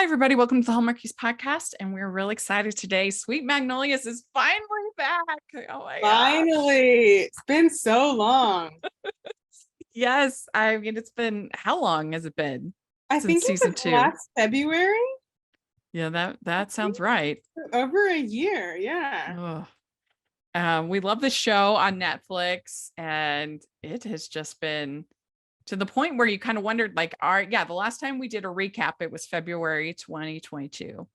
everybody. Welcome to the Hallmarkies podcast. And we're really excited today. Sweet Magnolias is finally back. Oh my gosh. Finally. It's been so long. Yes. I mean, it's been, how long has it been? I Since think it season was 2. last February. Yeah, that sounds right. Over a year. Yeah. We love the show on Netflix, and it has just been to the point where you kind of wondered, like, the last time we did a recap, it was February 2022.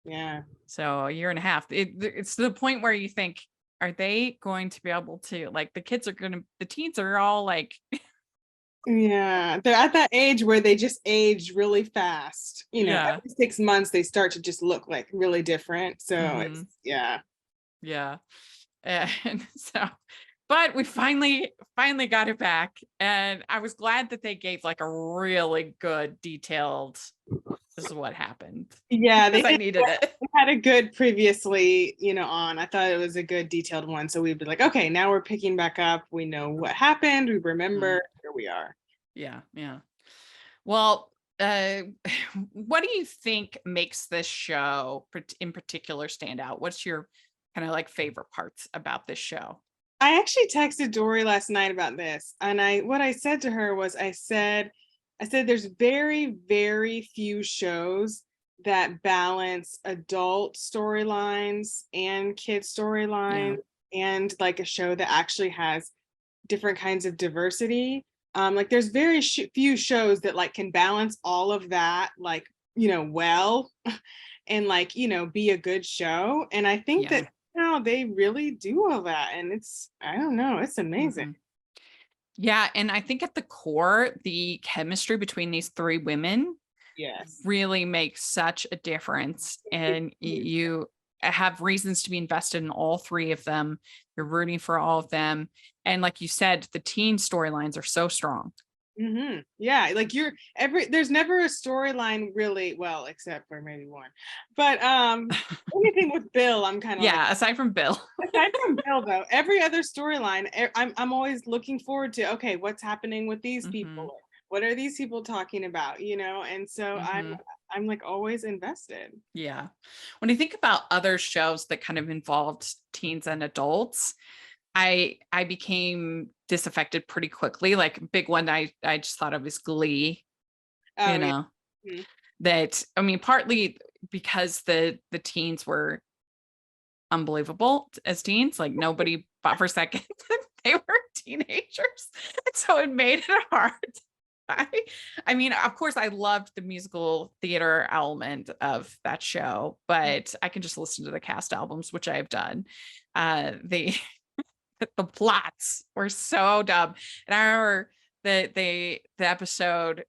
Yeah. So a year and a half. It's to the point where you think, are they going to be able to, like, the teens are all like, Yeah. They're at that age where they just age really fast. yeah, Every 6 months they start to just look like really different. So mhm, yeah. yeah. And so, but we finally got it back. And I was glad that they gave like a really good detailed, this is what happened. Yeah, Because I needed it. had a good previously, on. I thought it was a good detailed one. So we'd be like, okay, now we're picking back up. We know what happened. We remember. Here we are. Yeah. Well, what do you think makes this show in particular stand out? What's your kind of like favorite parts about this show? I actually texted Dory last night about this, and what I said to her was I said there's very, very few shows that balance adult storylines and kid storylines and like a show that actually has different kinds of diversity. Like there's very few shows that like can balance all of that, like, well, and like, be a good show. And I think that now they really do all that. And I don't know, it's amazing. Yeah. And I think at the core, the chemistry between these 3 women really makes such a difference. And you have reasons to be invested in all 3 of them. You're rooting for all of them. And like you said, the teen storylines are so strong. Mm-hmm. Yeah, like there's never a storyline really, well, except for maybe one, but anything with Bill, I'm kind of aside from Bill. Aside from Bill, though, every other storyline, I'm always looking forward to, okay, what's happening with these people? What are these people talking about? And so I'm like always invested. Yeah. When you think about other shows that kind of involved teens and adults, I became disaffected pretty quickly. Like big one I just thought of is Glee. That, I mean, partly because the teens were unbelievable as teens, like nobody thought for a second that they were teenagers. And so it made it hard. I mean, of course, I loved the musical theater element of that show, but I can just listen to the cast albums, which I have done. The plots were so dumb. And I remember the episode,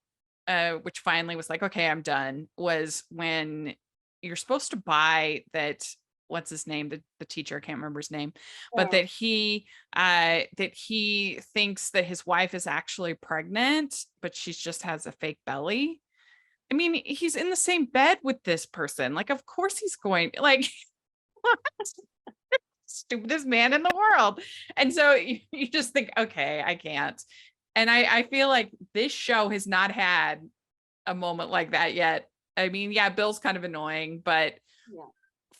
which finally was like, okay, I'm done, was when you're supposed to buy that, what's his name? The teacher, I can't remember his name, but that he thinks that his wife is actually pregnant, but she just has a fake belly. I mean, he's in the same bed with this person. Like, of course he's going, like, stupidest man in the world. And so you just think, okay, I can't. And I feel like this show has not had a moment like that yet. I mean, yeah, Bill's kind of annoying, but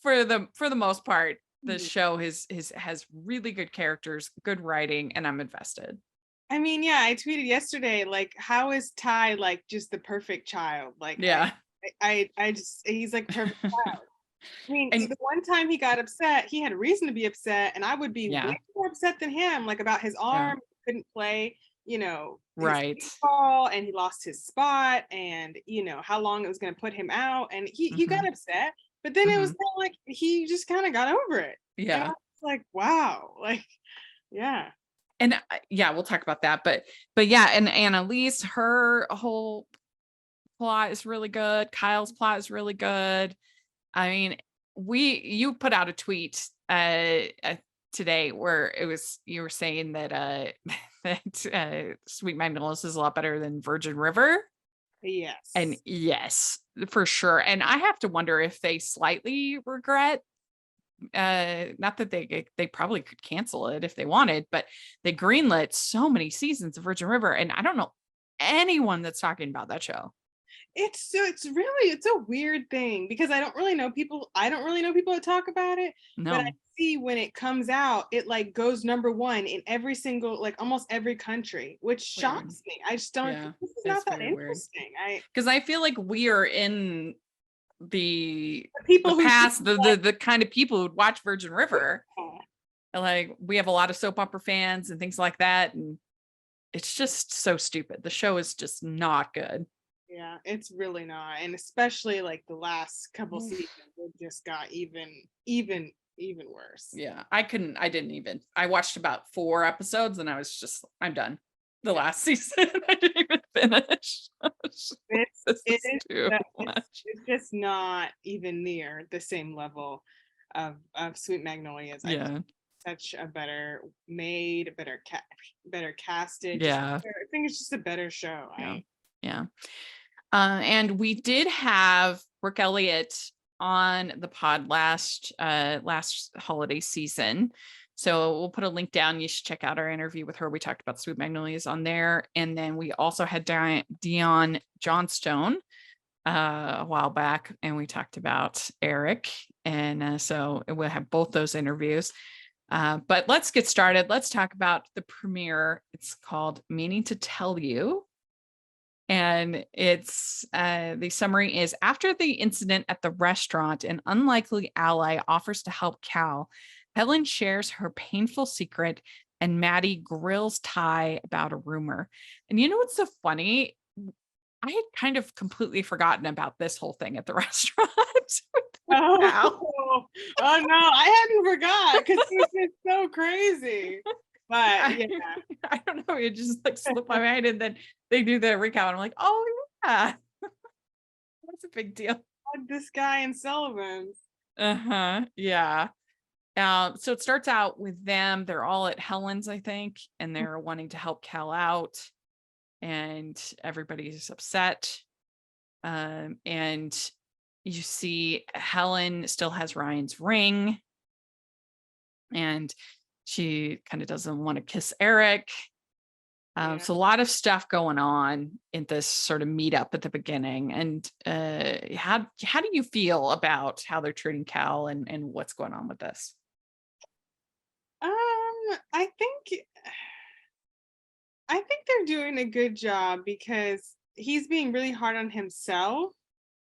for the most part, the show has really good characters, good writing, and I'm invested. I mean, yeah, I tweeted yesterday, like, how is Ty like just the perfect child? Like, I just, he's like perfect child. I mean, the one time he got upset, he had a reason to be upset, and I would be way more upset than him, like about his arm, couldn't play, right, baseball, and he lost his spot, and how long it was going to put him out, and he got upset, but then it was kind of like he just kind of got over it. And I was like, wow, like, yeah. And we'll talk about that, but yeah, and Annalise, her whole plot is really good. Kyle's plot is really good. I mean, you put out a tweet today where you were saying that Sweet Magnolias is a lot better than Virgin River. Yes. And yes, for sure. And I have to wonder if they slightly regret, not that they probably could cancel it if they wanted, but they greenlit so many seasons of Virgin River, and I don't know anyone that's talking about that show. it's a weird thing because I don't really know people that talk about it, but I No. see when it comes out, it like goes #1 in every single, like almost every country, which Weird. shocks me. I just don't, Yeah. this is It's not that very weird. interesting. Because I feel like we are in the People who should past, be like, the kind of people who'd watch Virgin River. "Oh, Like we have a lot of soap opera fans and things like that. And it's just so stupid. The show is just not good. yeah, it's really not." And especially like the last couple Oof. seasons, it just got even worse. Yeah. I watched about 4 episodes and I'm done. The Yeah. last season, I didn't even finish. I was just like, It's this it is is too it's much. it's just not even near the same level of Sweet Magnolias. I just Yeah. such a better made, better casted. Yeah. I think it's just a better show. Yeah. I Yeah. And we did have Brooke Elliott on the pod last holiday season. So we'll put a link down. You should check out our interview with her. We talked about Sweet Magnolias on there. And then we also had Dion Johnstone a while back, and we talked about Eric. And so we'll have both those interviews. But let's get started. Let's talk about the premiere. It's called Meaning to Tell You. And it's the summary is: after the incident at the restaurant, an unlikely ally offers to help Cal. Helen shares her painful secret, and Maddie grills Ty about a rumor. And you know what's so funny? I had kind of completely forgotten about this whole thing at the restaurant with Cal. oh oh no, I hadn't forgot because it was just so crazy. But yeah, I don't know. It just like slipped my mind, and then they do the recount. I'm like, oh yeah, that's a big deal. this guy in Sullivan's. Uh-huh. Yeah. So it starts out with them. They're all at Helen's, I think, and they're wanting to help Cal out, and everybody's upset. And you see Helen still has Ryan's ring, and she kind of doesn't want to kiss Eric. Yeah. So a lot of stuff going on in this sort of meetup at the beginning. And how do you feel about how they're treating Cal and what's going on with this? I think they're doing a good job because he's being really hard on himself,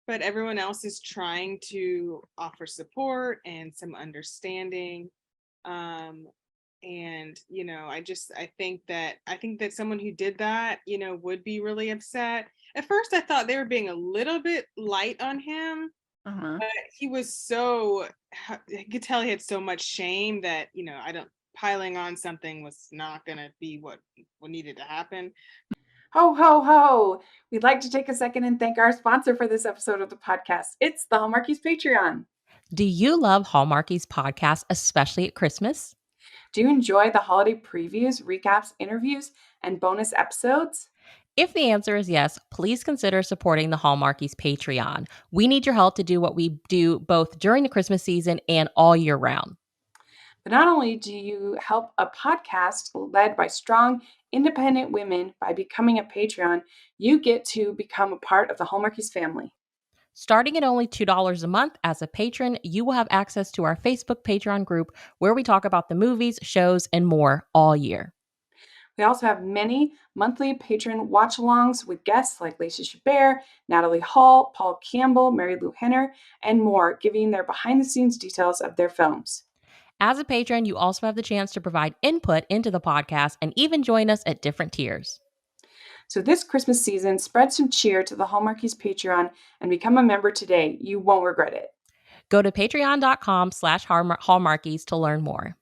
but everyone else is trying to offer support and some understanding. Um, and I think that someone who did that, would be really upset. At first, I thought they were being a little bit light on him. Uh-huh. He was so, I could tell he had so much shame that, I don't, piling on something was not going to be what needed to happen. Ho, ho, ho! We'd like to take a second and thank our sponsor for this episode of the podcast. It's the Hallmarkies Patreon. Do you love Hallmarkies podcast, especially at Christmas? Do you enjoy the holiday previews, recaps, interviews, and bonus episodes? If the answer is yes, please consider supporting the Hallmarkies Patreon. We need your help to do what we do both during the Christmas season and all year round. But not only do you help a podcast led by strong, independent women by becoming a Patreon, you get to become a part of the Hallmarkies family. Starting at only $2 a month as a patron, you will have access to our Facebook Patreon group where we talk about the movies, shows, and more all year. We also have many monthly patron watch-alongs with guests like Lacey Chabert, Natalie Hall, Paul Campbell, Mary Lou Henner, and more, giving their behind-the-scenes details of their films. As a patron, you also have the chance to provide input into the podcast and even join us at different tiers. So this Christmas season, spread some cheer to the Hallmarkies Patreon and become a member today. You won't regret it. Go to patreon.com/hallmarkies to learn more.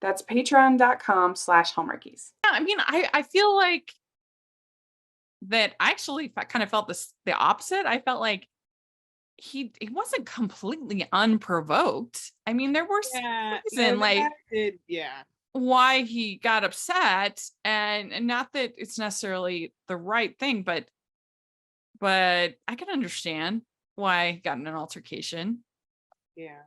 That's patreon.com/hallmarkies. Yeah, I mean, I feel like that I actually kind of felt the opposite. I felt like he wasn't completely unprovoked. I mean, there were some Yeah, reason like yeah. why he got upset, and not that it's necessarily the right thing, but I can understand why he got in an altercation, Yeah.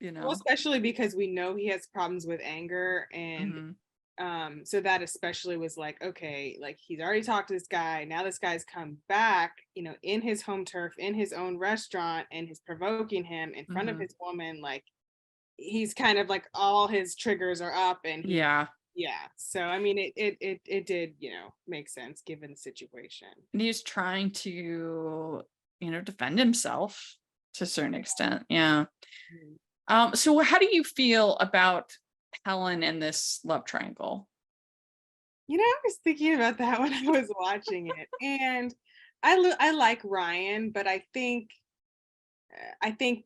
you Well, know. especially because we know he has problems with anger, and Mhm. So that especially was like, okay, like he's already talked to this guy. Now this guy's come back, in his home turf, in his own restaurant, and he's provoking him in front of his woman. Like he's kind of like all his triggers are up, and Yeah. So I mean, it did, make sense given the situation. And he's trying to, defend himself to a certain extent. Yeah. So how do you feel about Helen and this love triangle? I was thinking about that when I was watching it, and I like Ryan, but I think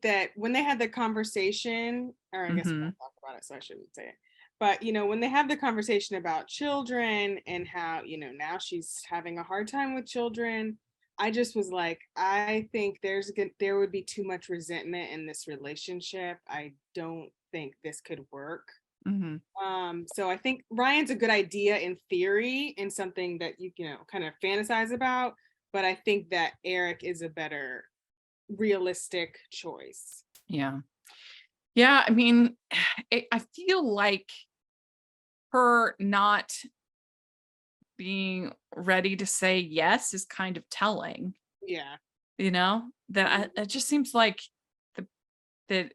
that when they had the conversation, or I guess we don't talk about it, so I shouldn't say it. But when they have the conversation about children and how now she's having a hard time with children, I just was like, I think there would be too much resentment in this relationship. I don't think this could work. So I think Ryan's a good idea in theory and something that you kind of fantasize about, but I think that Eric is a better realistic choice. Yeah. I mean, I feel like her not being ready to say yes is kind of telling. Yeah. That it just seems like the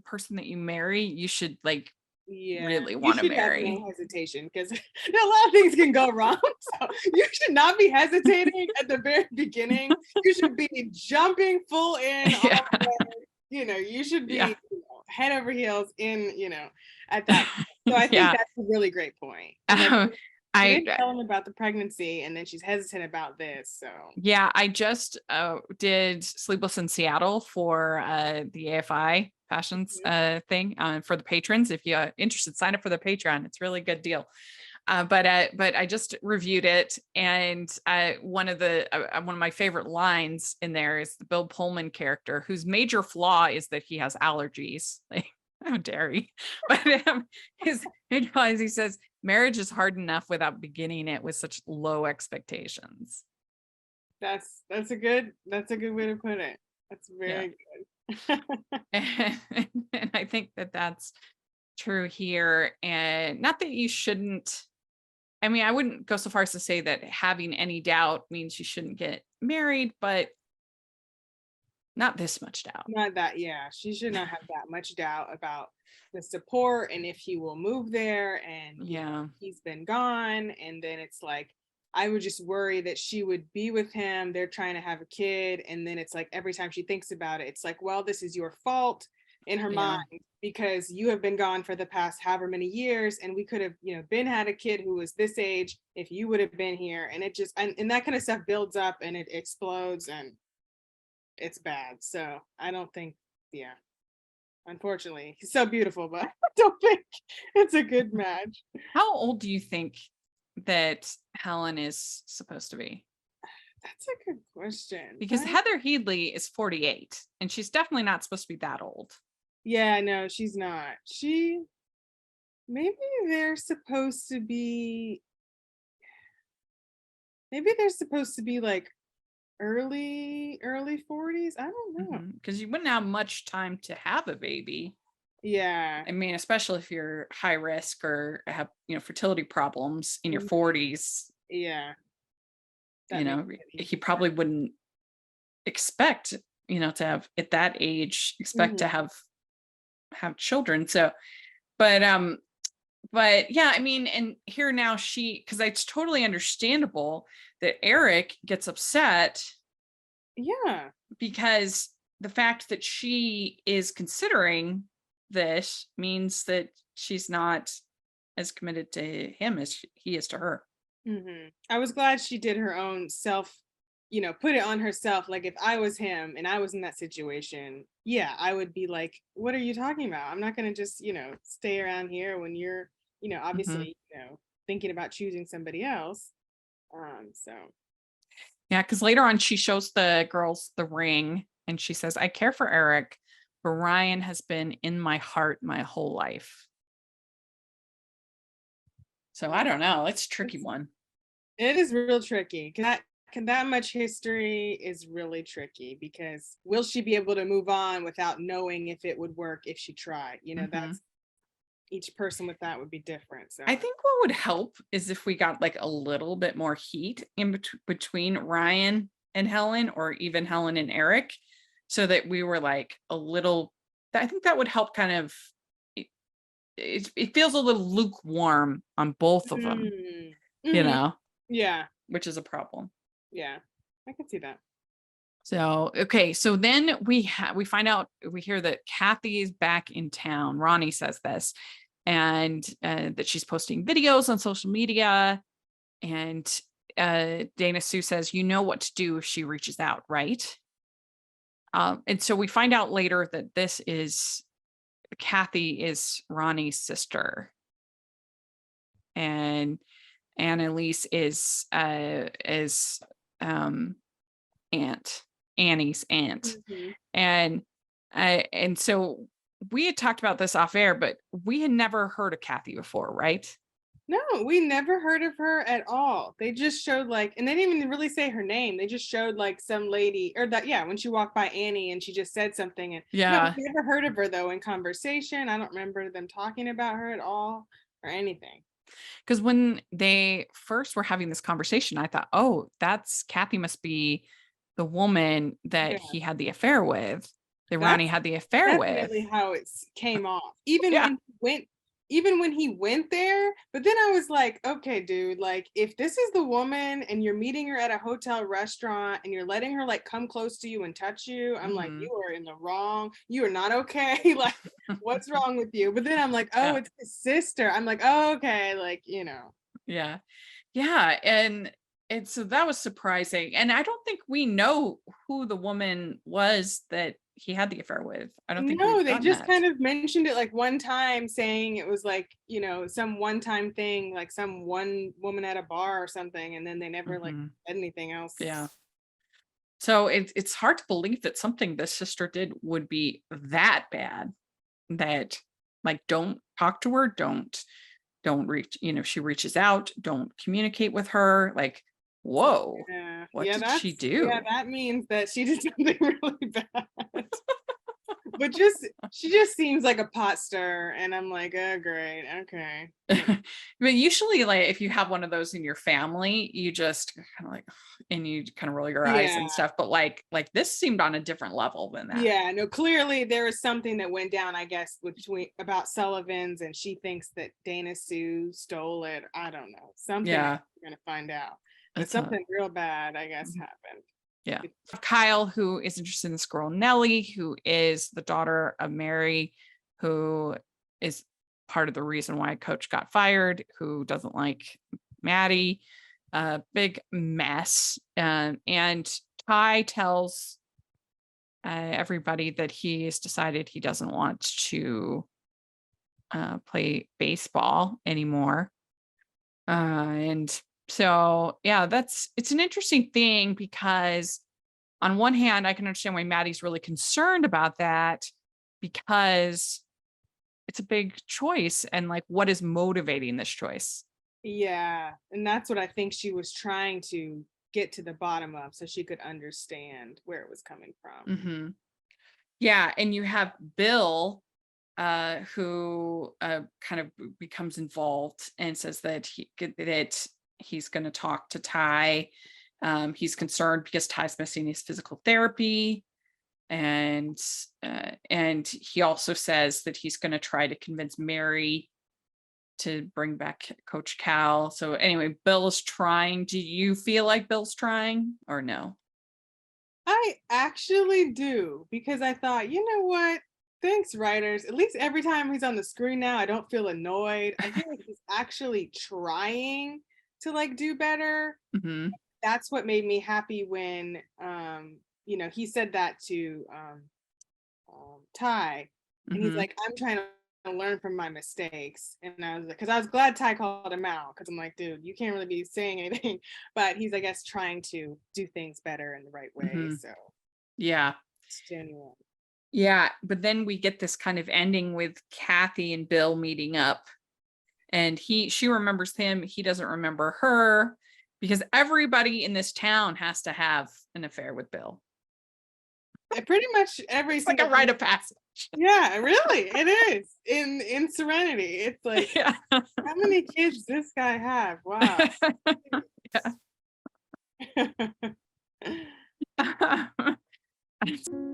person that you marry, you should like really want to marry. Have no hesitation, because a lot of things can go wrong. So you should not be hesitating at the very beginning. You should be jumping full in. All the way. You should be head over heels in. At that. So I think that's a really great point. I didn't tell him about the pregnancy, and then she's hesitant about this. So I just did Sleepless in Seattle for the AFI Fashions thing for the patrons. If you're interested, sign up for the Patreon. It's a really good deal. But I just reviewed it, and one of my favorite lines in there is the Bill Pullman character, whose major flaw is that he has allergies. Like, how dare he? But his major flaw is, he says, marriage is hard enough without beginning it with such low expectations. That's a good way to put it. That's very good. And I think that that's true here. And not that you shouldn't, I mean, I wouldn't go so far as to say that having any doubt means you shouldn't get married, but not this much doubt. Not that, she should not have that much doubt about the support and if he will move there, and he's been gone. And then it's like, I would just worry that she would be with him, they're trying to have a kid, and then it's like every time she thinks about it, it's like, well, this is your fault in her mind, because you have been gone for the past however many years, and we could have been had a kid who was this age if you would have been here. And it just and that kind of stuff builds up and it explodes, and it's bad. So I don't think, unfortunately, he's so beautiful, but I don't think it's a good match. How old do you think that Helen is supposed to be? That's a good question. Because Heather Headley is 48, and she's definitely not supposed to be that old. Yeah, no, she's not. Maybe they're supposed to be like early 40s. I don't know. Because you wouldn't have much time to have a baby. Yeah. I mean, especially if you're high risk or have, fertility problems in your 40s. Yeah. He probably wouldn't expect, to have at that age, to have children. So, but yeah, I mean, and here now because it's totally understandable that Eric gets upset. Yeah. Because the fact that she is considering this means that she's not as committed to him as he is to her. I was glad she did her own self, put it on herself. Like, if I was him and I was in that situation, I would be like, what are you talking about? I'm not going to just, stay around here when you're, obviously, thinking about choosing somebody else. So. Yeah, because later on she shows the girls the ring and she says, I care for Eric, but Ryan has been in my heart my whole life. So I don't know. It's a tricky one. It is real tricky. That much history is really tricky, because will she be able to move on without knowing if it would work if she tried? each person with that would be different. So I think what would help is if we got like a little bit more heat in between Ryan and Helen, or even Helen and Eric, so that we were like a little, I think that would help kind of, it feels a little lukewarm on both of them, you Mhm. know, Yeah, which is a problem. yeah, I can see that. So, okay. So then we find out, we hear that Kathy is back in town. Ronnie says this, and that she's posting videos on social media. And Dana Sue says, you know what to do if she reaches out, right? And so we find out later that Kathy is Ronnie's sister. And Annalise is Annie's aunt. Mhm. And so we had talked about this off air, but we had never heard of Kathy before, right? No, we never heard of her at all. They just showed like, and they didn't even really say her name. They just showed like some lady, or that, yeah, when she walked by Annie and she just said something. And no, Yeah. we never heard of her though in conversation. I don't remember them talking about her at all or anything. Because when they first were having this conversation, I thought, oh, that's Kathy must be the woman that Yeah, he had the affair with, that Ronnie that's had the affair with. definitely how it came off. Yeah. Even when he went there, but then I was like, okay, dude, like if this is the woman and you're meeting her at a hotel restaurant and you're letting her like come close to you and touch you, I'm like, Mhm. you are in the wrong, you are not okay. Like, what's wrong with you? But then I'm like, oh, Yeah. it's his sister. I'm like, oh, okay, like, Yeah. Yeah. And so that was surprising. And I don't think we know who the woman was that he had the affair with. I don't think no, we've they gotten just that. kind of mentioned it like one time, saying it was like, some one time thing, like some one woman at a bar or something, and then they never like Mhm. said anything else. Yeah. So it's hard to believe that something this sister did would be that bad, that like, don't talk to her, don't reach, she reaches out, don't communicate with her. Like, whoa, Yeah, what did she yeah, do? that means that she did something really bad. But she just seems like a pot stirrer, and I'm like, oh great, okay. But usually, like, if you have one of those in your family, you just kind of like, and you kind of roll your eyes Yeah, and stuff. But like this seemed on a different level than that. yeah, no, clearly there was something that went down, I guess, between about Sullivan's, and she thinks that Dana Sue stole it. I don't know. Something Yeah, we're gonna find out. But that's a something real bad, I guess, happened. yeah. Kyle, who is interested in this girl Nellie, who is the daughter of Mary, who is part of the reason why Coach got fired, who doesn't like Maddie. Big mess. And Ty tells everybody that he's decided he doesn't want to play baseball anymore. And so, yeah, it's an interesting thing, because on one hand, I can understand why Maddie's really concerned about that, because it's a big choice, and like, what is motivating this choice? Yeah, and that's what I think she was trying to get to the bottom of, so she could understand where it was coming from. Hmm. Yeah, and you have Bill, who kind of becomes involved and says that he's going to talk to Ty. He's concerned because Ty's missing his physical therapy, and he also says that he's going to try to convince Mary to bring back Coach Cal. So anyway, Bill is trying. Do you feel like Bill's trying, or no? I actually do, because I thought, you know what? Thanks, writers. At least every time he's on the screen now, I don't feel annoyed. I feel like he's actually trying to like do better. Hmm. That's what made me happy when he said that to Ty, and he's Hmm. like, I'm trying to learn from my mistakes. And I was like, because I was glad Ty called him out, because I'm like, dude, you can't really be saying anything. But he's, I guess, trying to do things better in the right way. Hmm. So Yeah. it's genuine. Yeah. But then we get this kind of ending with Kathy and Bill meeting up, and she remembers him. He doesn't remember her, because everybody in this town has to have an affair with Bill. Pretty much every It's like single a rite of passage. Yeah, really, it is. In Serenity. It's like, Yeah. how many kids this guy have? Wow.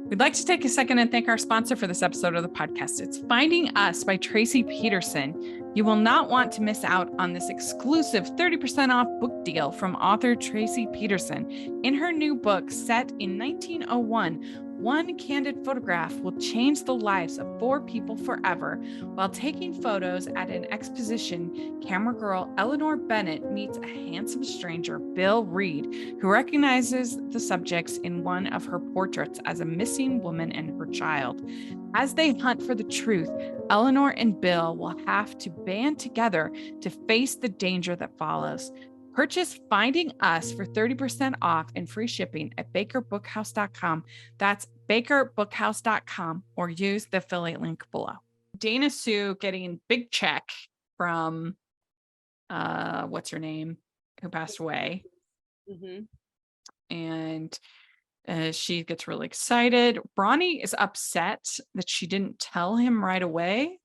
We'd like to take a second and thank our sponsor for this episode of the podcast. It's Finding Us by Tracy Peterson. You will not want to miss out on this exclusive 30% off book deal from author Tracy Peterson. In her new book, set in 1901, one candid photograph will change the lives of 4 people forever. While taking photos at an exposition, camera girl Eleanor Bennett meets a handsome stranger, Bill Reed, who recognizes the subjects in one of her portraits as a missing woman and her child. As they hunt for the truth, Eleanor and Bill will have to band together to face the danger that follows. Purchase Finding Us for 30% off and free shipping at bakerbookhouse.com. That's bakerbookhouse.com, or use the affiliate link below. Dana Sue getting big check from what's her name, who passed away. Mhm. And she gets really excited. Bronnie is upset that she didn't tell him right away.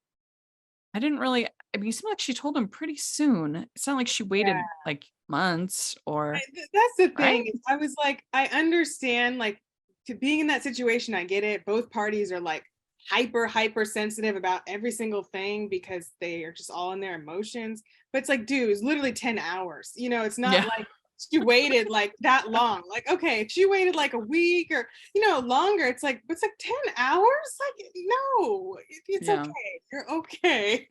I mean, it seemed like she told him pretty soon. It's not like she waited like months or, That's the thing. right? Is I was like, I understand, like, to being in that situation, I get it. Both parties are like hyper sensitive about every single thing because they are just all in their emotions. But it's like, dude, it's literally 10 hours. It's not Yeah. like she waited like that long. Like, okay, if she waited like a week or longer, it's like 10 hours. Like, no, it's Yeah. okay. You're okay.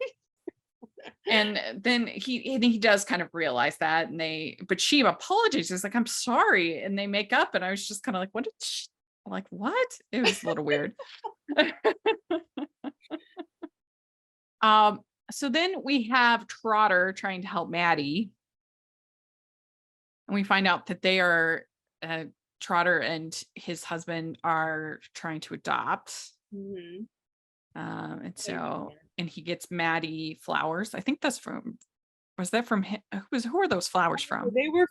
And then he does kind of realize that, but she apologizes, like, I'm sorry, and they make up, and I was just kind of like, what did she, like, what? It was a little weird. So then we have Trotter trying to help Maddie, and we find out that they are Trotter and his husband are trying to adopt. Mhm. And he gets Maddie flowers. I think that's was that from him? Who are those flowers from? They were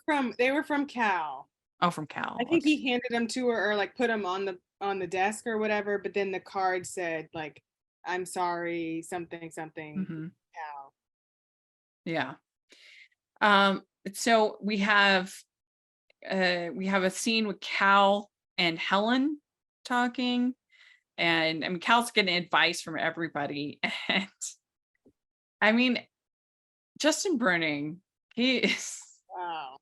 from Cal. Oh, from Cal. I think Okay. he handed them to her or like put them on the desk or whatever, but then the card said like, I'm sorry, something Mhm. Cal. Yeah. So we have a scene with Cal and Helen talking, and I mean, Cal's getting advice from everybody. And I mean, Justin Bruning, he is Wow.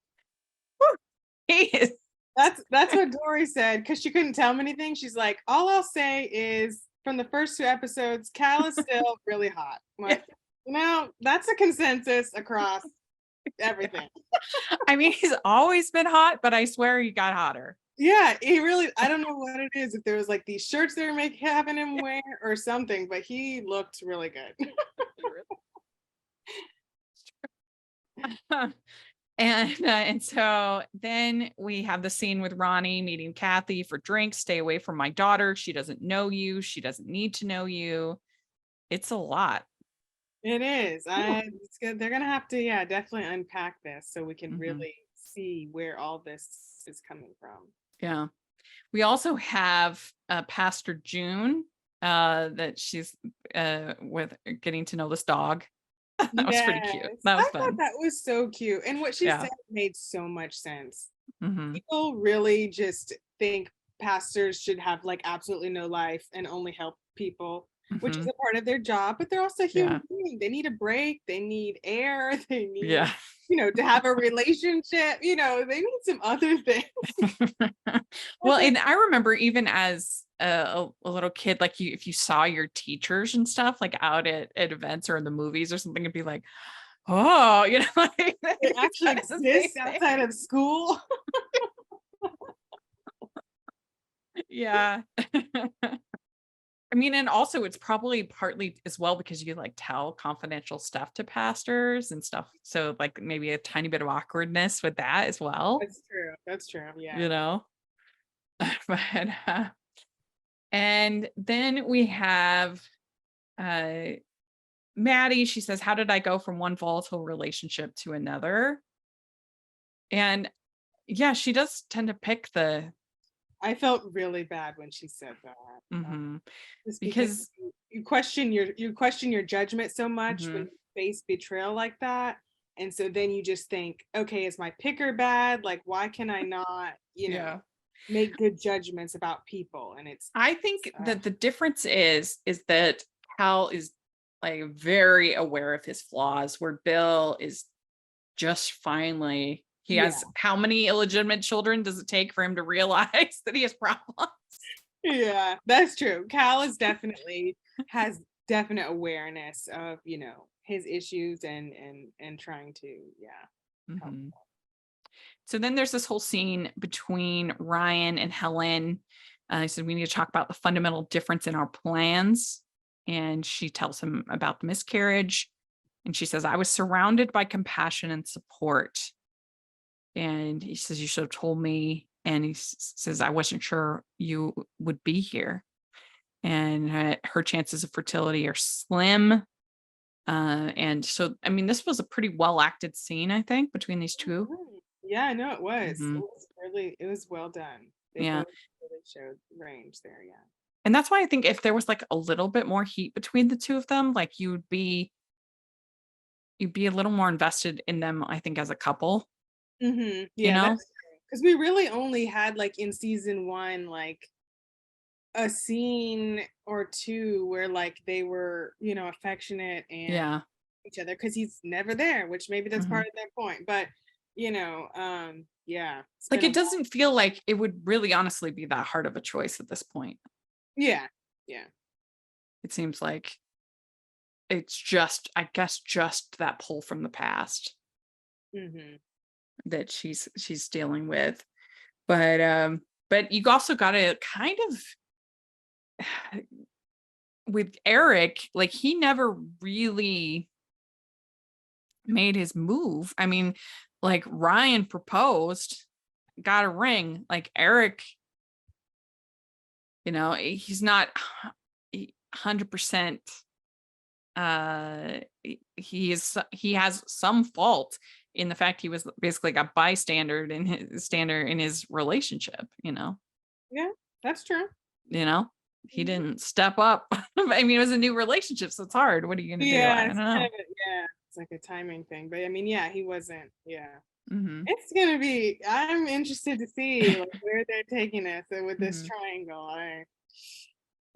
he is That's what Dory said, because she couldn't tell him anything. She's like, all I'll say is from the first 2 episodes, Cal is still really hot. Like, that's a consensus across everything. I mean, he's always been hot, but I swear he got hotter. Yeah, he really, I don't know what it is, if there was like these shirts they were having him wear or something, but he looked really good. And so then we have the scene with Ronnie meeting Kathy for drinks. Stay away from my daughter. She doesn't know you. She doesn't need to know you. It's a lot. It is. It's good. They're gonna have to, definitely unpack this so we can Mhm. really see where all this is coming from. Yeah. We also have Pastor June that she's with getting to know this dog. That was pretty cute. Yes, That was I thought fun. that was so cute. And what she Yeah. said made so much sense. Mhm. People really just think pastors should have like absolutely no life and only help people, which is Mhm. a part of their job, but they're also Yeah. human beings. They need a break, they need air, they need, Yeah. to have a relationship, they need some other things. Well, and I remember even as a little kid, like if you saw your teachers and stuff like out at events or in the movies or something, it'd be like, oh, like It actually that's the same exists thing. outside of school. Yeah. I mean, and also it's probably partly as well because you like tell confidential stuff to pastors and stuff. So like maybe a tiny bit of awkwardness with that as well, That's true. That's true. Yeah. but and then we have Maddie. She says, how did I go from one volatile relationship to another? And yeah, she does tend to pick the I felt really bad when she said that. Just because Because you question your judgment so much when you face betrayal like that. And so then you just think, okay, is my picker bad? Like, why can I not, make good judgments about people? And I think that the difference is that Cal is like very aware of his flaws, where Bill is just finally, he has how many illegitimate children does it take for him to realize that he has problems? Yeah, that's true. Cal is definitely has definite awareness of, his issues and trying to, help. So then there's this whole scene between Ryan and Helen. He said, we need to talk about the fundamental difference in our plans. And she tells him about the miscarriage. And she says, I was surrounded by compassion and support. And he says, you should have told me. And he says, I wasn't sure you would be here. And her chances of fertility are slim. And so, I mean, this was a pretty well acted scene, I think, between these two. Yeah, no, it was. It was well done. They Yeah. both really showed range there. Yeah. And that's why I think if there was like a little bit more heat between the two of them, like you'd be a little more invested in them, I think, as a couple. Yeah, that's true. Because we really only had like in season 1, like a scene or two where like they were, affectionate and each other, because he's never there, which maybe that's part of their point. But yeah, like it doesn't feel like it would really honestly be that hard of a choice at this point. Yeah. It seems like it's just, I guess, just that pull from the past that she's dealing with. But you also got to kind of with Eric, like he never really made his move. I mean, like Ryan proposed, got a ring. Like Eric, he's not 100%. He has some fault in the fact he was basically like a bystander in his relationship. Yeah, that's true. He didn't step up. I mean, it was a new relationship, so it's hard. What are you gonna do? I don't know. It's like a timing thing. But I mean, yeah, he wasn't. Yeah. It's gonna be, I'm interested to see like where they're taking us with this triangle.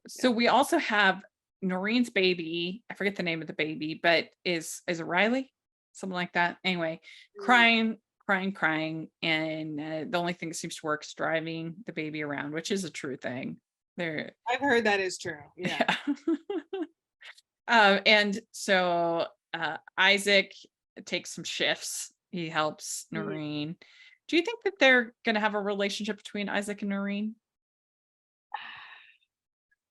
So we also have Noreen's baby. I forget the name of the baby, but is it Riley? Something like that. Anyway, crying. And the only thing that seems to work is driving the baby around, which is a true thing. I've heard that is true. Yeah. And so Isaac takes some shifts. He helps Noreen. Do you think that they're going to have a relationship between Isaac and Noreen?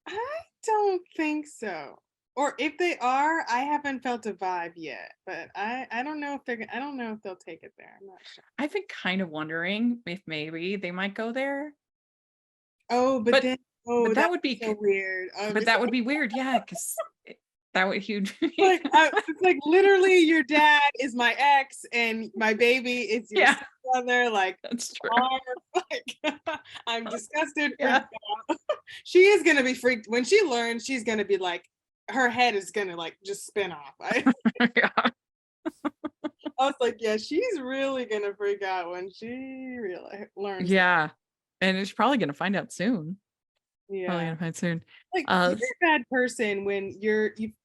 I don't think so. Or if they are, I haven't felt a vibe yet. But I don't know if they'll take it there. I'm not sure. I've been kind of wondering if maybe they might go there. Oh, but that would be so weird. But that would be weird, yeah, because that would huge. Like it's like literally your dad is my ex and my baby is your brother. Like that's true. Like, I'm disgusted. She is gonna be freaked when she learns. She's gonna be like, her head is gonna like just spin off. I was like, yeah, she's really gonna freak out when she learns. Yeah, and she's probably gonna find out soon. Yeah, probably gonna find soon. Like you're a bad person when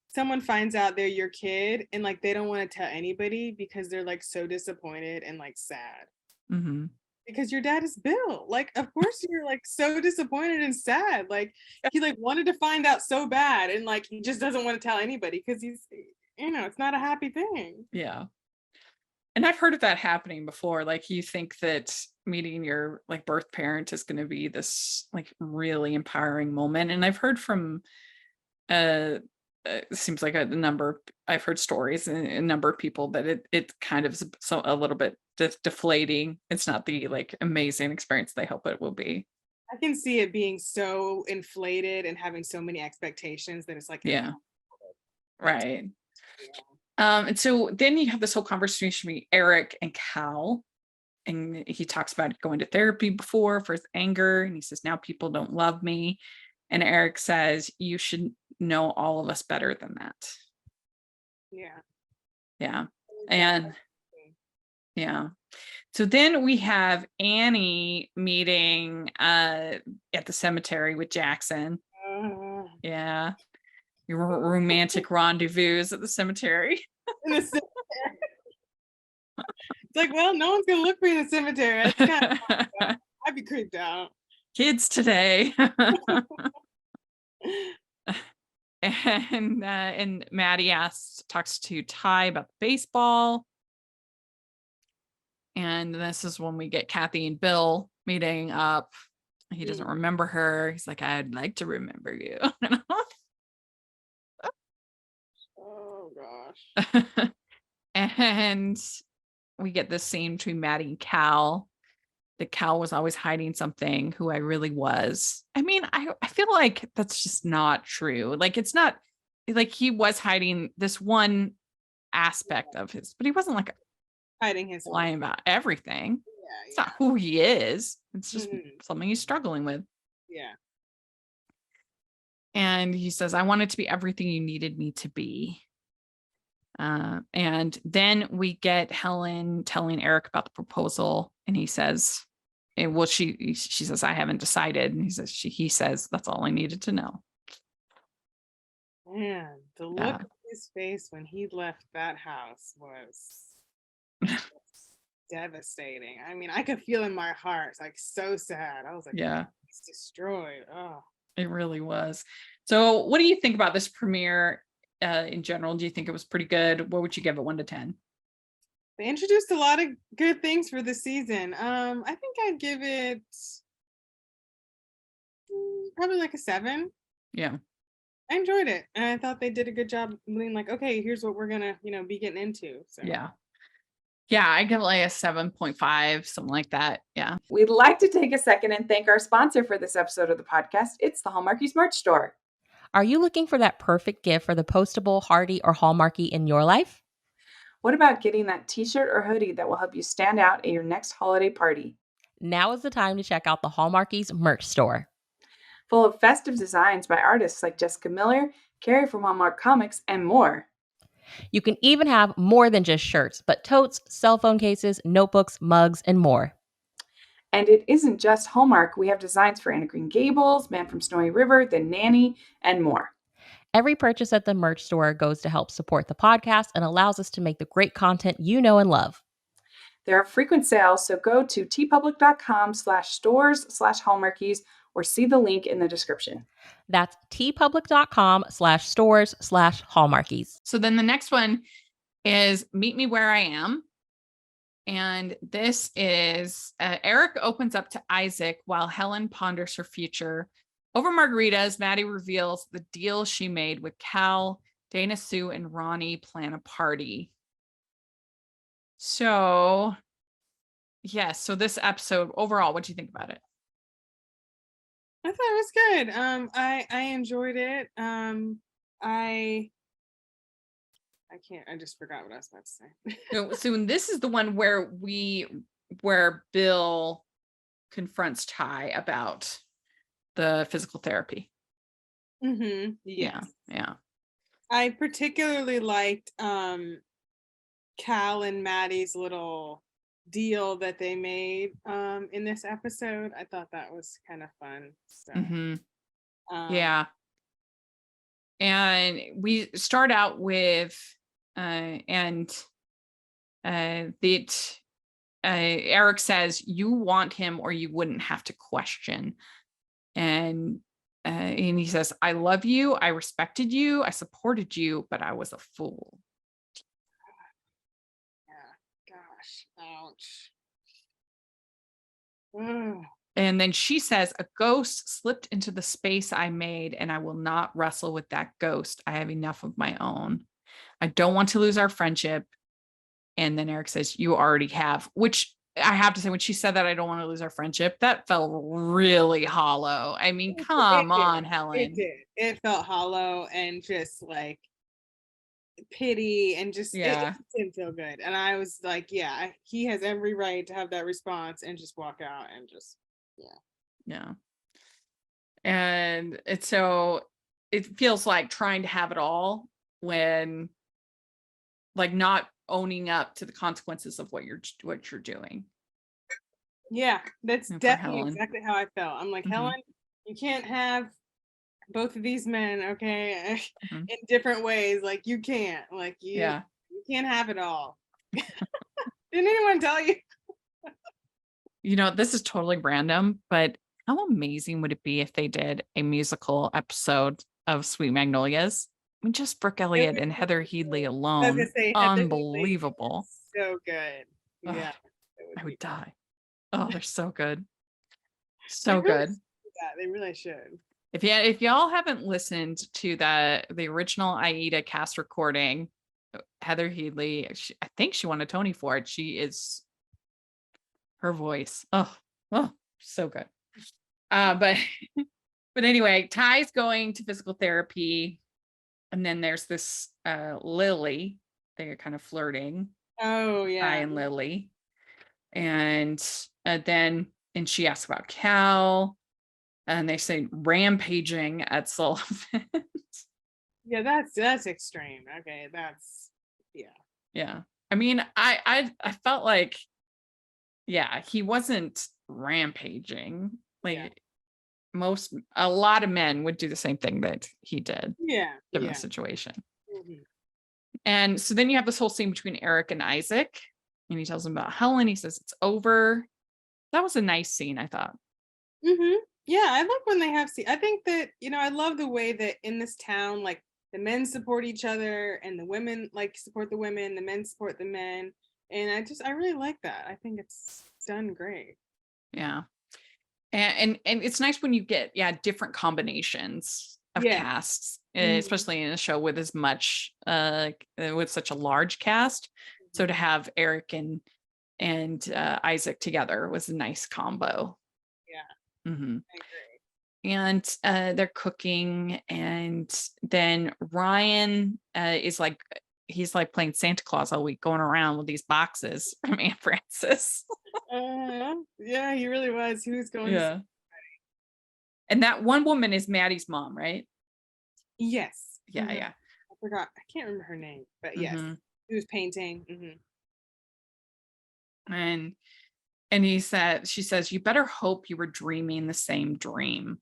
someone finds out they're your kid and like they don't want to tell anybody because they're like so disappointed and like sad. Because your dad is Bill. Like, of course you're like so disappointed and sad. Like he like wanted to find out so bad and like he just doesn't want to tell anybody because he's it's not a happy thing. Yeah. And I've heard of that happening before. Like you think that meeting your like birth parent is going to be this like really empowering moment. And I've heard from it seems like I've heard stories and a number of people that it kind of is a little bit deflating. It's not the like amazing experience they hope it will be. I can see it being so inflated and having so many expectations that it's like Right. And so then you have this whole conversation between Eric and Cal, and he talks about going to therapy before for his anger. And he says, now people don't love me. And Eric says, you should know all of us better than that. Yeah. Yeah. And yeah. So then we have Annie meeting at the cemetery with Jackson. Yeah. Your romantic rendezvous at the cemetery. In the cemetery. It's like, well, no one's gonna look for you in the cemetery. That's kind of I'd be creeped out. Kids today. And Maddie talks to Ty about baseball. And this is when we get Kathy and Bill meeting up. He doesn't remember her. He's like, I'd like to remember you. Oh gosh. And we get this scene between Maddie and Cal. That Cal was always hiding something, who I really was. I mean, I feel like that's just not true. Like, it's not like he was hiding this one aspect of his, but he wasn't like Hiding his lying about everything. Yeah, It's not who he is. It's just Mhm. something he's struggling with. Yeah. And he says, I wanted to be everything you needed me to be. And then we get Helen telling Eric about the proposal, and he says, well, she says, I haven't decided. And he says, that's all I needed to know. Man, the look on his face when he left that house was devastating. I mean, I could feel in my heart, it's like so sad. I was like, Yeah, he's destroyed. Oh, it really was. So what do you think about this premiere in general? Do you think it was pretty good? What would you give it 1 to 10? they introduced a lot of good things for the season. I think I'd give it probably like a 7. Yeah. I enjoyed it, and I thought they did a good job being like, okay, here's what we're gonna, be getting into. So Yeah. Yeah, I give it like a 7.5, something like that. Yeah. We'd like to take a second and thank our sponsor for this episode of the podcast. It's the Hallmarkies merch store. Are you looking for that perfect gift for the postable, hardy, or Hallmarky in your life? What about getting that t-shirt or hoodie that will help you stand out at your next holiday party? Now is the time to check out the Hallmarkies merch store. Full of festive designs by artists like Jessica Miller, Carrie from Hallmark Comics, and more. You can even have more than just shirts, but totes, cell phone cases, notebooks, mugs, and more. And it isn't just Hallmark. We have designs for Anna Green Gables, Man from Snowy River, The Nanny, and more. Every purchase at the merch store goes to help support the podcast and allows us to make the great content you know and love. There are frequent sales, so go to tpublic.com/stores/Hallmarkies or see the link in the description. That's tpublic.com/stores/Hallmarkies. So then the next one is Meet Me Where I Am. And this is Eric opens up to Isaac while Helen ponders her future. Over margaritas, Maddie reveals the deal she made with Cal, Dana Sue, and Ronnie plan a party. So, yes. So this episode overall, what do you think about it? I thought it was good. I enjoyed it. I just forgot what I was about to say. So this is the one where Bill confronts Ty about the physical therapy. Mm-hmm. Yeah. I particularly liked Cal and Maddie's little deal that they made in this episode. I thought that was kind of fun. So yeah. And we start out with Eric says, you want him or you wouldn't have to question. And he says, I love you. I respected you. I supported you, but I was a fool. Yeah. Gosh. Ouch. Ugh. And then she says, a ghost slipped into the space I made, and I will not wrestle with that ghost. I have enough of my own. I don't want to lose our friendship. And then Eric says, you already have, which I have to say, when she said that, I don't want to lose our friendship, that felt really hollow. I mean, come on, Helen. It did. It felt hollow and just like, pity and just it Yeah. just didn't feel good. And I was like, yeah, he has every right to have that response and just walk out and just Yeah. And it's so it feels like trying to have it all when like not owning up to the consequences of what you're doing. yeah, that's And for definitely Helen. exactly how I felt. I'm like, Mhm. Helen, you can't have both of these men, okay, Mhm. in different ways. Like you can't. Like Yeah. you can't have it all. Didn't anyone tell you? You know, this is totally random, but how amazing would it be if they did a musical episode of Sweet Magnolias? I mean, just Brooke It Elliott would and be Heather so Headley good. I was gonna alone. say Heather Headley Unbelievable. is so good. Ugh, Yeah, it I would would be fun. die. Oh, they're so good. They So really good. should do that. They really should. If y'all haven't listened to the original Aida cast recording, Heather Headley, I think she won a Tony for it. She is her voice. Oh, so good. But but anyway, Ty's going to physical therapy, and then there's this Lily. They're kind of flirting, Oh Ty yeah. and Lily, and and she asks about Cal, and they say rampaging at Sullivan. Yeah, that's extreme. Okay, that's yeah. Yeah. I mean, I felt like, yeah, he wasn't rampaging. Yeah. Like a lot of men would do the same thing that he did, Yeah. given the Yeah. situation. Mhm. And so then you have this whole scene between Eric and Isaac, and he tells him about Helen. He says it's over. That was a nice scene, I thought. Mhm. Yeah, I like when they have I think that, I love the way that in this town, like the men support each other and the women like support the women, the men support the men. And I really like that. I think it's done great. Yeah. And it's nice when you get different combinations of Yeah. casts, Mhm. especially in a show with as much with such a large cast. So to Mhm. have Eric and Isaac together was a nice combo. Yeah, Hmm. I agree. And they're cooking, and then Ryan is like he's like playing Santa Claus all week, going around with these boxes from Aunt Frances. Yeah, he really was. He was going to Yeah. And that one woman is Maddie's mom, right? Yes. Yeah, Mhm. yeah. I forgot. I can't remember her name, but yes. Hmm. He was painting. Mhm. And she says, you better hope you were dreaming the same dream.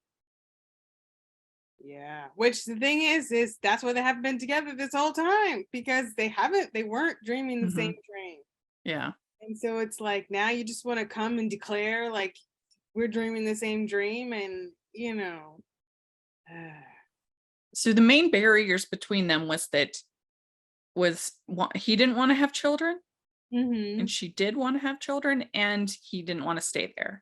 Yeah. Which the thing is that's why they haven't been together this whole time because they weren't dreaming the Hmm. same dream. Yeah. And so it's like now you just want to come and declare like we're dreaming the same dream and So the main barriers between them he didn't want to have children, and mhm. she did want to have children, and he didn't want to stay there.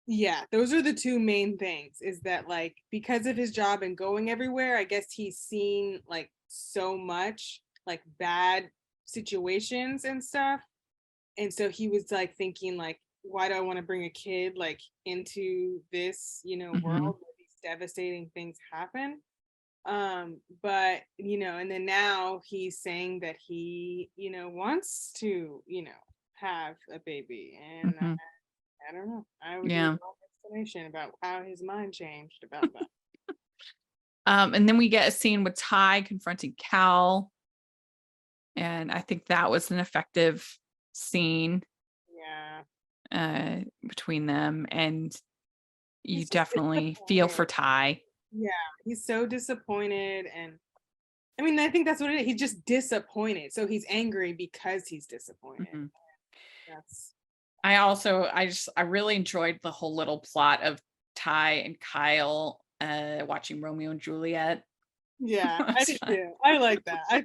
Yeah, those are the two main things is that like because of his job and going everywhere, I guess he's seen like so much like bad situations and stuff. And so he was like thinking like why do I want to bring a kid like into this, Hmm. world where these devastating things happen? But and then now he's saying that he, wants to, have a baby and Hmm. I don't know. I would need Yeah. more explanation about how his mind changed about that. And then we get a scene with Ty confronting Cal, and I think that was an effective scene Yeah. between them, and you He's just definitely feel for disappointed. Ty. Yeah. He's so disappointed. And I mean, I think that's what it is. He's just disappointed. So he's angry because he's disappointed. Mhm. That's I really enjoyed the whole little plot of Ty and Kyle watching Romeo and Juliet. yeah, It I was did fun. too. I like that. I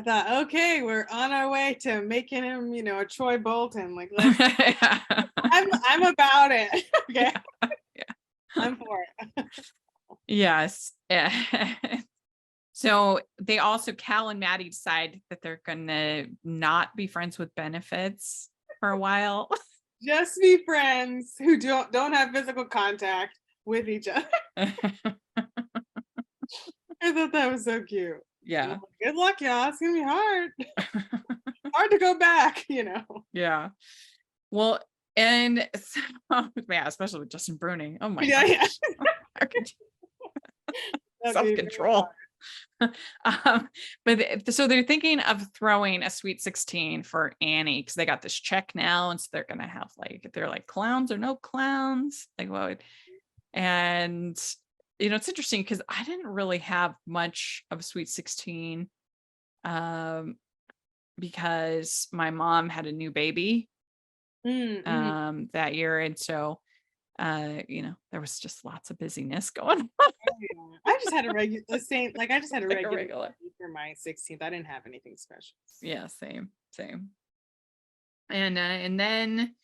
thought, okay, we're on our way to making him, a Troy Bolton. Like I'm about it. Okay. Yeah. I'm for it. Yes. So they also, Cal and Maddie decide that they're gonna not be friends with benefits for a while. Just be friends who don't have physical contact with each other. I thought that was so cute. Yeah. like, good luck, y'all. It's gonna be hard. Hard to go back, Yeah. Well, and so, yeah, especially with Justin Bruning. Oh my Yeah, yeah. gosh. How could That'd be very self-control. So they're thinking of throwing a Sweet 16 for Annie because they got this check now, and so they're gonna have they're like clowns or no clowns, like what? And it's interesting because I didn't really have much of Sweet 16, because my mom had a new baby Mm-hmm. that year, and so there was just lots of busyness going on. Yeah. I just had a regular same, like I just had a Like a regular regular. party for my 16th. I didn't have anything special. Yeah, same. And then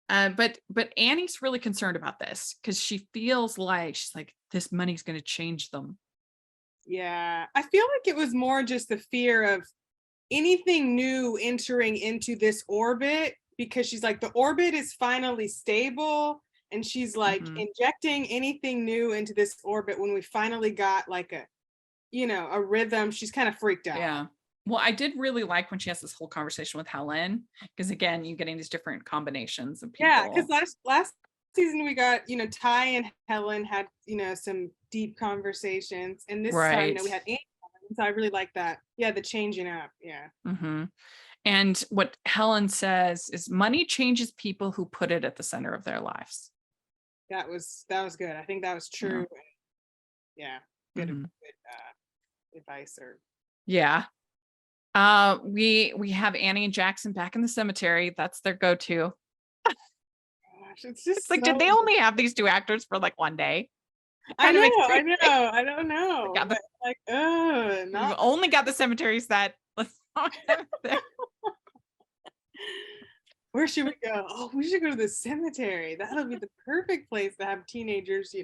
but Annie's really concerned about this because she feels like she's like, this money's going to change them. Yeah. I feel like it was more just the fear of anything new entering into this orbit, because she's like, the orbit is finally stable, and she's like injecting anything new into this orbit when we finally got like a rhythm. She's kind of freaked out. Yeah. Well, I did really like when she has this whole conversation with Helen, because again, you're getting these different combinations of people. Yeah, because last season we got, Ty and Helen had, some deep conversations, and this time, we had Anne, so I really like that. Yeah, the changing up. Yeah. And what Helen says is, money changes people who put it at the center of their lives. That was good. I think that was true. Yeah, good advice. Yeah. We have Annie and Jackson back in the cemetery. That's their go-to. Gosh, it's like, did they only have these two actors for like one day? I know. I don't know. We've only got the cemetery set. Let's there. Where should we go? Oh, we should go to the cemetery. That'll be the perfect place to have teenagers,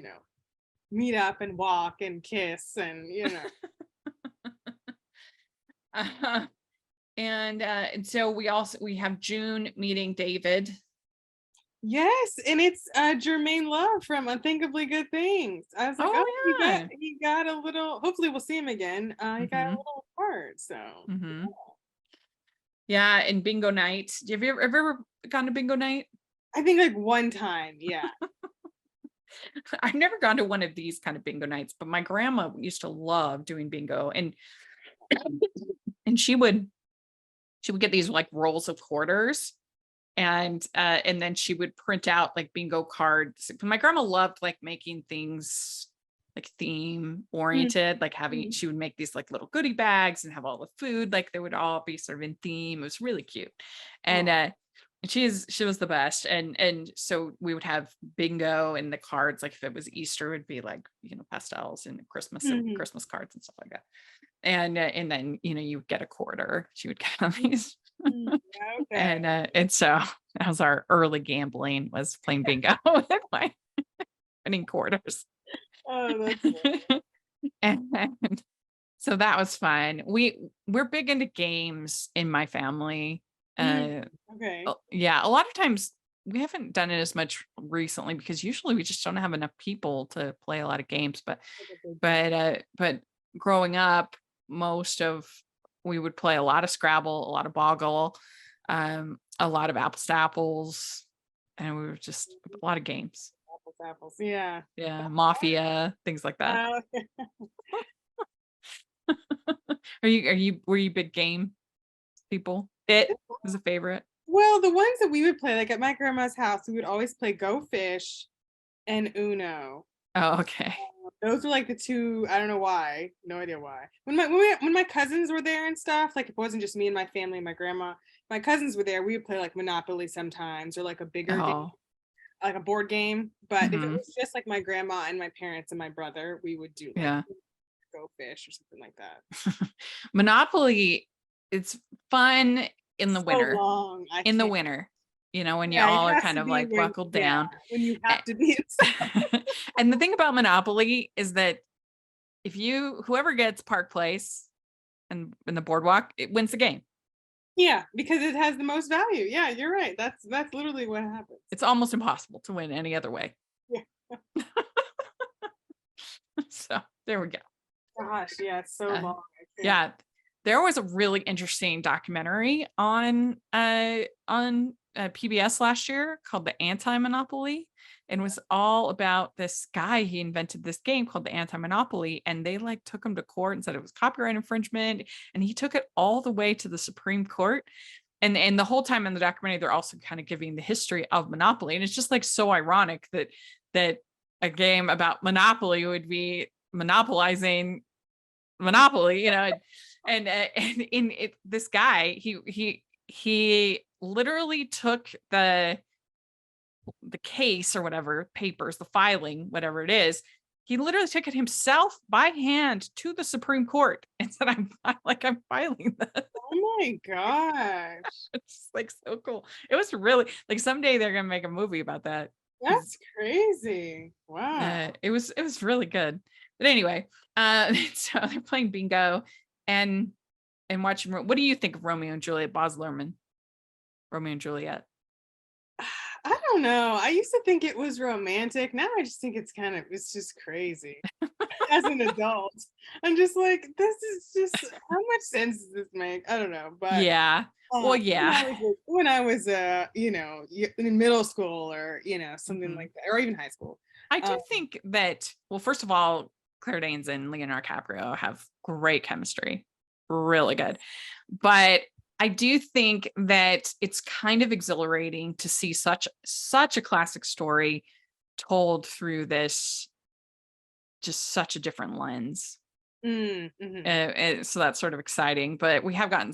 meet up and walk and kiss and And so we have June meeting David. Yes, and it's Jermaine Love from Unthinkably Good Things. I was like, yeah. he got a little, hopefully we'll see him again. He got a little part, so. Yeah, and bingo night. Have you ever gone to bingo night? I think like one time, yeah. I've never gone to one of these kind of bingo nights, but my grandma used to love doing bingo, and she would get these like rolls of quarters, and then she would print out like bingo cards. My grandma loved like making things like theme oriented, like she would make these like little goodie bags and have all the food, like they would all be sort of in theme. It was really cute. And she was the best. And so we would have bingo, and the cards, like if it was Easter, would be like, pastels, and Christmas cards and stuff like that. And then, you would get a quarter. She would get these. Okay. And so that was our early gambling, was playing bingo with my winning quarters. Oh, that's good. And so that was fun. We're big into games in my family. Okay. Yeah, a lot of times we haven't done it as much recently because usually we just don't have enough people to play a lot of games. But growing up, we would play a lot of Scrabble, a lot of Boggle, a lot of apples to apples, and we were just a lot of games. Apples, yeah. Yeah, Mafia, things like that. Were you big game people? It was a favorite. Well, the ones that we would play, like at my grandma's house, we would always play Go Fish and Uno. Oh, okay. Those were like the two. I don't know why. No idea why. When my cousins were there and stuff, like it wasn't just me and my family and my grandma. My cousins were there. We would play like Monopoly sometimes, or like a bigger game, like a board game. But if it was just like my grandma and my parents and my brother, we would do like Go Fish or something like that. Monopoly, it's fun in the winter. Long. In the winter, when you all are kind of like buckled down. When you have to be inside. And the thing about Monopoly is that whoever gets Park Place and in the boardwalk, it wins the game. Yeah, because it has the most value. Yeah, you're right. That's literally what happens. It's almost impossible to win any other way. Yeah. So there we go. Gosh, yeah, it's so long. I Yeah. There was a really interesting documentary on PBS last year called The Anti-Monopoly, and was all about this guy. He invented this game called the Anti-Monopoly, and they like took him to court and said it was copyright infringement, and he took it all the way to the Supreme Court. And the whole time in the documentary, they're also kind of giving the history of Monopoly, and it's just like so ironic that a game about Monopoly would be monopolizing Monopoly, and in it, this guy, he literally took the case or whatever papers, the filing, whatever it is. He literally took it himself by hand to the Supreme Court and said, I'm filing this. Oh my gosh. It's like so cool. It was really like someday they're gonna make a movie about that. That's crazy. Wow. It was really good. But anyway, so they're playing bingo and watching. What do you think of Romeo and Juliet? Baz Luhrmann, Romeo and Juliet. I don't know. I used to think it was romantic. Now I just think it's just crazy. As an adult, I'm just like, this is just, how much sense does this make? I don't know. But Yeah. Well, yeah. When I was in middle school or, something like that, or even high school. I do think that, well, first of all, Claire Danes and Leonardo DiCaprio have great chemistry. Really good. But I do think that it's kind of exhilarating to see such a classic story told through this just such a different lens. So that's sort of exciting. But we have gotten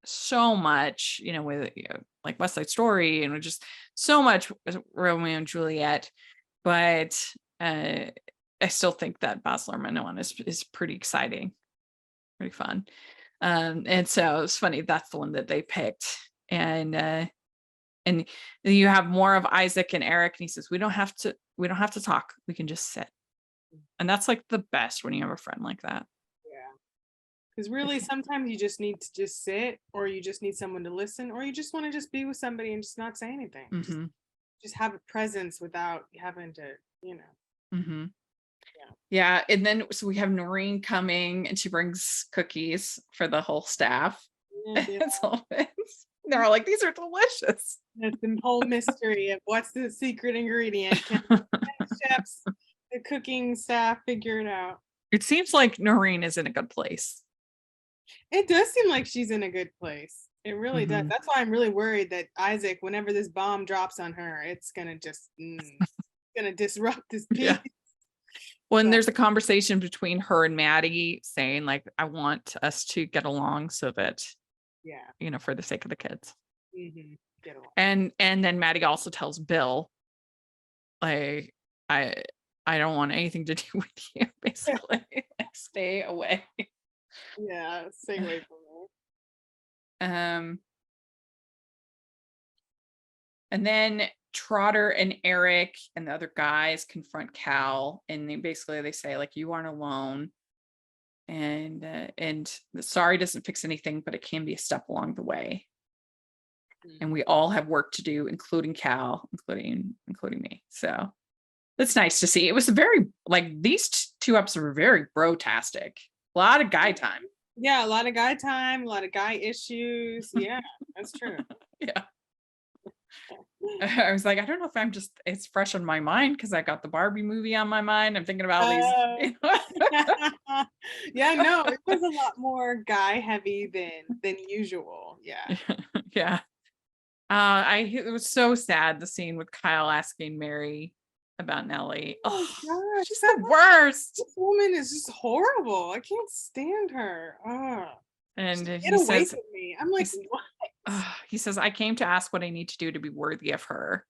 so much, with like West Side Story and just so much Romeo and Juliet. But I still think that Baz Luhrmann one is pretty exciting, pretty fun. And so it's funny that's the one that they picked. And you have more of Isaac and Eric, and he says, we don't have to talk, we can just sit. And that's like the best when you have a friend like that. Yeah, because really sometimes you just need to just sit, or you just need someone to listen, or you just want to just be with somebody and just not say anything. Just have a presence without having to Yeah. And then so we have Noreen coming, and she brings cookies for the whole staff. They're all like, these are delicious. It's the whole mystery of what's the secret ingredient. Can the chefs, the cooking staff figure it out? It seems like Noreen is in a good place. It does seem like she's in a good place. It really does. That's why I'm really worried that Isaac, whenever this bomb drops on her, it's gonna just gonna disrupt this peace. Yeah. Well, and there's a conversation between her and Maddie saying, like, I want us to get along so that, for the sake of the kids. Get along. And then Maddie also tells Bill, like, I don't want anything to do with you, basically. Like, stay away. Yeah, stay away from me. And then Trotter and Eric and the other guys confront Cal, and they say, like, you aren't alone, and the sorry doesn't fix anything, but it can be a step along the way. And we all have work to do, including Cal, including me. So that's nice to see. It was these two episodes were very bro-tastic. A lot of guy time. Yeah, a lot of guy time, a lot of guy issues. Yeah, that's true. Yeah. I was like, I don't know if it's fresh on my mind because I got the Barbie movie on my mind. I'm thinking about these. Yeah, no, it was a lot more guy heavy than usual. Yeah. Yeah. It was so sad, the scene with Kyle asking Mary about Nellie. Oh gosh, she's the worst. This woman is just horrible. I can't stand her. And get he away says, from me. I'm like, what? He says, I came to ask what I need to do to be worthy of her.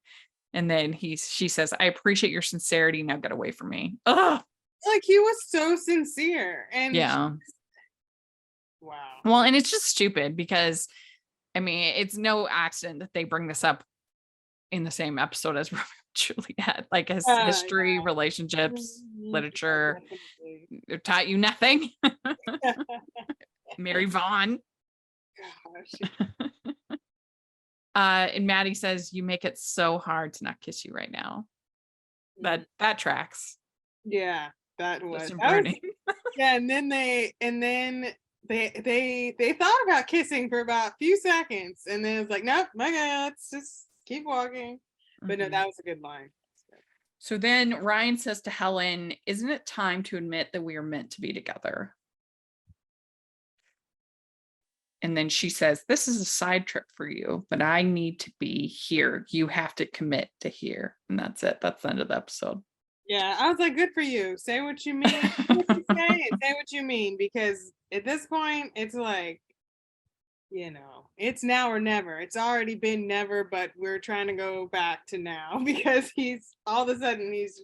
And then she says, I appreciate your sincerity. Now get away from me. Ugh. Like, he was so sincere. And yeah. Wow. Well, and it's just stupid because, I mean, it's no accident that they bring this up in the same episode as Romeo and Juliet, like his history, relationships, literature. It taught you nothing. Mary Vaughn. Gosh. And Maddie says, you make it so hard to not kiss you right now. That tracks. Yeah, that was burning. Yeah, and then they thought about kissing for about a few seconds, and then it's like, nope, okay, let's just keep walking. But no, Mhm. that was a good line. So then Ryan says to Helen, "Isn't it time to admit that we are meant to be together?" And then she says, "This is a side trip for you, but I need to be here. You have to commit to here." And that's it. That's the end of the episode. Yeah, I was like, good for you. Say what you mean. Say what you say and say what you mean, because at this point, it's like, it's now or never. It's already been never, but we're trying to go back to now because he's all of a sudden he's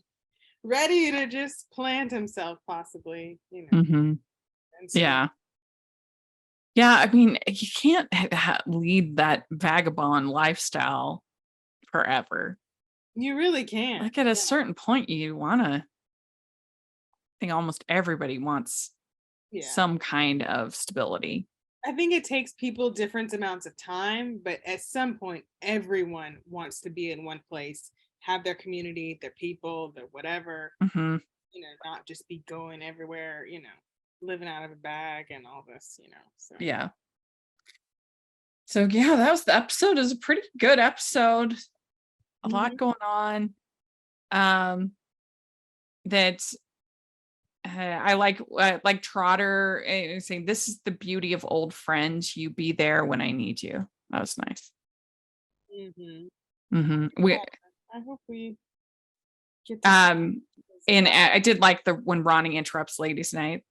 ready to just plant himself, possibly, Mhm. And so, Yeah. Yeah. I mean, you can't lead that vagabond lifestyle forever. you really can't. Like at a certain point, you want to, I think almost everybody wants Yeah. some kind of stability. I think it takes people different amounts of time, but at some point, everyone wants to be in one place, have their community, their people, their whatever, Mhm. Not just be going everywhere, living out of a bag and all this, So Yeah. So yeah, that was the episode. It was a pretty good episode. A lot Mhm. going on. That I like Trotter saying, "This is the beauty of old friends. You be there when I need you." That was nice. Mhm. We I hope we get to and I did like the when Ronnie interrupts ladies' night.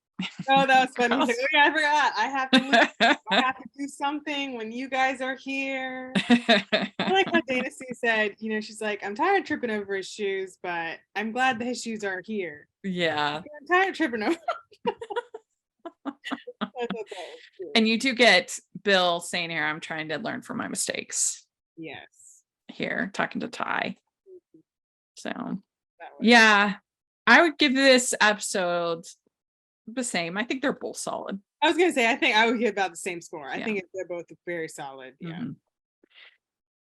Oh, that was funny. He's like, oh yeah, I forgot. I have to leave. I I have to do something when you guys are here. I like how Dana C said, she's like, I'm tired of tripping over his shoes, but I'm glad that his shoes are here. Yeah. I'm tired of tripping over. I thought that was cute. And you do get Bill saying here, "I'm trying to learn from my mistakes," Yes. here talking to Ty. So That was- yeah, I would give this episode the same. I think they're both solid. I was gonna say, I think I would give about the same score. I Yeah. think they're both very solid. Yeah. Mhm.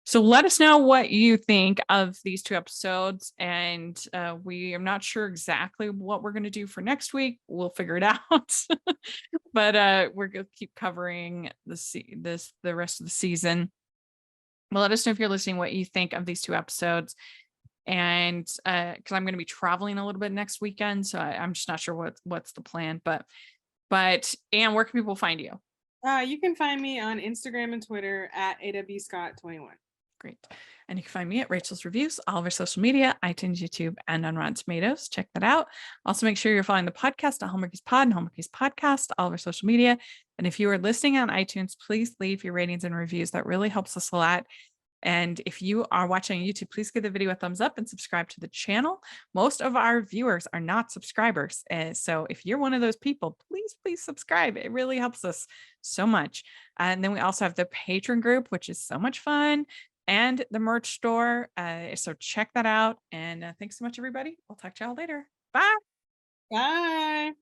So let us know what you think of these two episodes, and we are not sure exactly what we're going to do for next week. We'll figure it out, but we're going to keep covering the rest of the season. Well, let us know if you're listening what you think of these two episodes, and because I'm going to be traveling a little bit next weekend, so I'm just not sure what's the plan. But Anne, where can people find you? You can find me on Instagram and Twitter at awscott21. Great. And you can find me at Rachel's Reviews, all of our social media, iTunes, YouTube, and on Rotten Tomatoes. Check that out. Also, make sure you're following the podcast at Hallmarkies Pod and Hallmarkies Podcast, all of our social media. And if you are listening on iTunes, please leave your ratings and reviews. That really helps us a lot. And if you are watching on YouTube, please give the video a thumbs up and subscribe to the channel. Most of our viewers are not subscribers. So if you're one of those people, please subscribe. It really helps us so much. And then we also have the patron group, which is so much fun, and the merch store. So check that out. And thanks so much, everybody. We'll talk to y'all later. Bye. Bye.